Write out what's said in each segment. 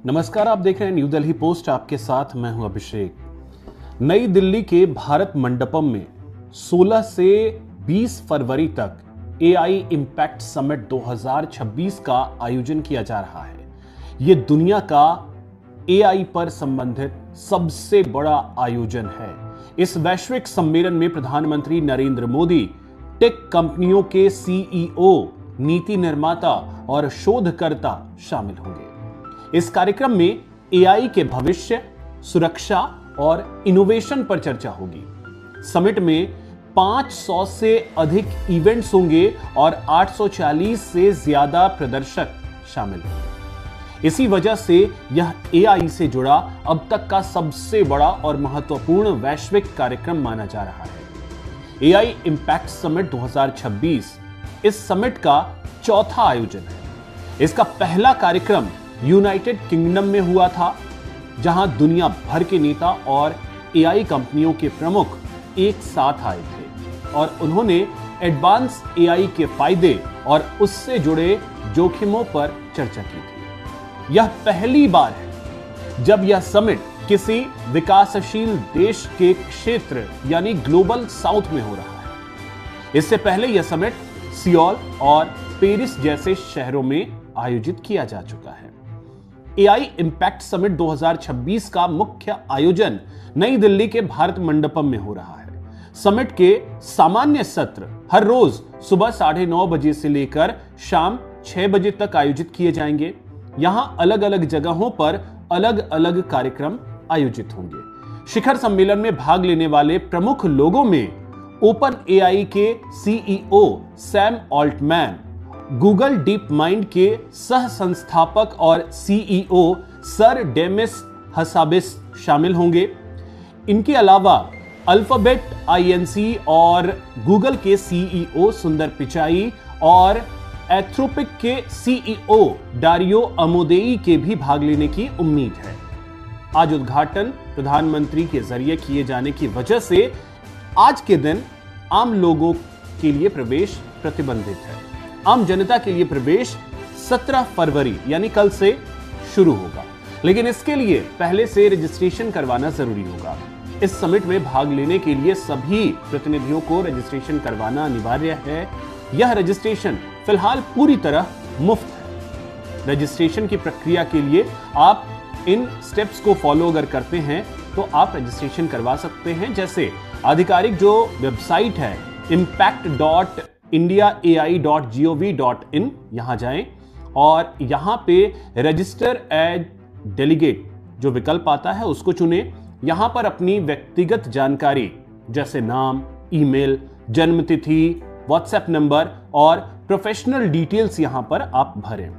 नमस्कार, आप देख रहे हैं न्यू दिल्ली पोस्ट। आपके साथ मैं हूं अभिषेक। नई दिल्ली के भारत मंडपम में 16 से 20 फरवरी तक एआई इंपैक्ट समिट 2026 का आयोजन किया जा रहा है। यह दुनिया का एआई पर संबंधित सबसे बड़ा आयोजन है। इस वैश्विक सम्मेलन में प्रधानमंत्री नरेंद्र मोदी, टेक कंपनियों के सीईओ, नीति निर्माता और शोधकर्ता शामिल होंगे। इस कार्यक्रम में एआई के भविष्य, सुरक्षा और इनोवेशन पर चर्चा होगी। समिट में 500 से अधिक इवेंट्स होंगे और 840 से ज्यादा प्रदर्शक शामिल होंगे। इसी वजह से यह एआई से जुड़ा अब तक का सबसे बड़ा और महत्वपूर्ण वैश्विक कार्यक्रम माना जा रहा है। एआई इंपैक्ट समिट 2026 इस समिट का चौथा आयोजन है। इसका पहला कार्यक्रम यूनाइटेड किंगडम में हुआ था, जहां दुनिया भर के नेता और एआई कंपनियों के प्रमुख एक साथ आए थे और उन्होंने एडवांस एआई के फायदे और उससे जुड़े जोखिमों पर चर्चा की थी। यह पहली बार है जब यह समिट किसी विकासशील देश के क्षेत्र यानी ग्लोबल साउथ में हो रहा है। इससे पहले यह समिट सियोल और पेरिस जैसे शहरों में आयोजित किया जा चुका है। एआई इंपैक्ट समिट 2026 का मुख्य आयोजन नई दिल्ली के भारत मंडपम में हो रहा है। समिट के सामान्य सत्र हर रोज सुबह 9:30 बजे से लेकर शाम 6 बजे तक आयोजित किए जाएंगे। यहां अलग अलग जगहों पर अलग अलग कार्यक्रम आयोजित होंगे। शिखर सम्मेलन में भाग लेने वाले प्रमुख लोगों में ओपन एआई के CEO Sam Altman, Google deep mind के सह संस्थापक और सीईओ सर डेमिस हसाबिस शामिल होंगे। इनके अलावा अल्फाबेट आईएनसी और गूगल के सीईओ सुंदर पिचाई और एंथ्रोपिक के सीईओ डारियो अमोदेई के भी भाग लेने की उम्मीद है। आज उद्घाटन प्रधानमंत्री के जरिए किए जाने की वजह से आज के दिन आम लोगों के लिए प्रवेश प्रतिबंधित है। आम जनता के लिए प्रवेश 17 फरवरी यानी कल से शुरू होगा, लेकिन इसके लिए पहले से रजिस्ट्रेशन करवाना जरूरी होगा। इस समिट में भाग लेने के लिए सभी प्रतिनिधियों को रजिस्ट्रेशन करवाना अनिवार्य है। यह रजिस्ट्रेशन फिलहाल पूरी तरह मुफ्त है। रजिस्ट्रेशन की प्रक्रिया के लिए आप इन स्टेप्स को फॉलो अगर करते हैं तो आप रजिस्ट्रेशन करवा सकते हैं। जैसे आधिकारिक जो वेबसाइट है impact.indiaai.gov.in, यहां जाएं और यहां पे रजिस्टर एज डेलीगेट जो विकल्प आता है उसको चुनें। यहां पर अपनी व्यक्तिगत जानकारी जैसे नाम, ईमेल, जन्मतिथि, व्हाट्सएप नंबर और प्रोफेशनल डिटेल्स यहां पर आप भरें।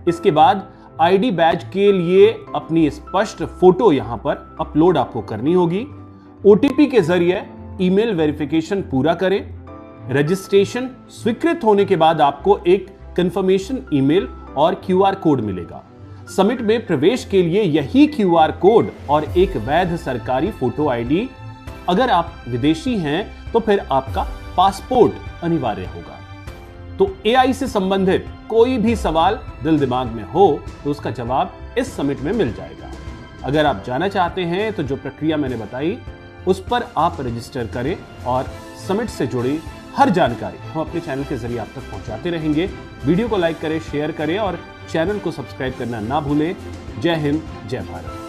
इसके बाद आईडी बैज के लिए अपनी स्पष्ट फोटो यहां पर अपलोड आपको करनी होगी। ओटीपी के जरिए ईमेल वेरिफिकेशन पूरा करें। रजिस्ट्रेशन स्वीकृत होने के बाद आपको एक कंफर्मेशन ईमेल और क्यूआर कोड मिलेगा। समिट में प्रवेश के लिए यही क्यूआर कोड और एक वैध सरकारी फोटो आईडी, अगर आप विदेशी हैं तो फिर आपका पासपोर्ट अनिवार्य होगा। तो एआई से संबंधित कोई भी सवाल दिल दिमाग में हो तो उसका जवाब इस समिट में मिल जाएगा। अगर आप जाना चाहते हैं तो जो प्रक्रिया मैंने बताई उस पर आप रजिस्टर करें और समिट से जुड़ी हर जानकारी हम अपने चैनल के जरिए आप तक पहुंचाते रहेंगे। वीडियो को लाइक करें, शेयर करें और चैनल को सब्सक्राइब करना ना भूलें। जय हिंद, जय भारत।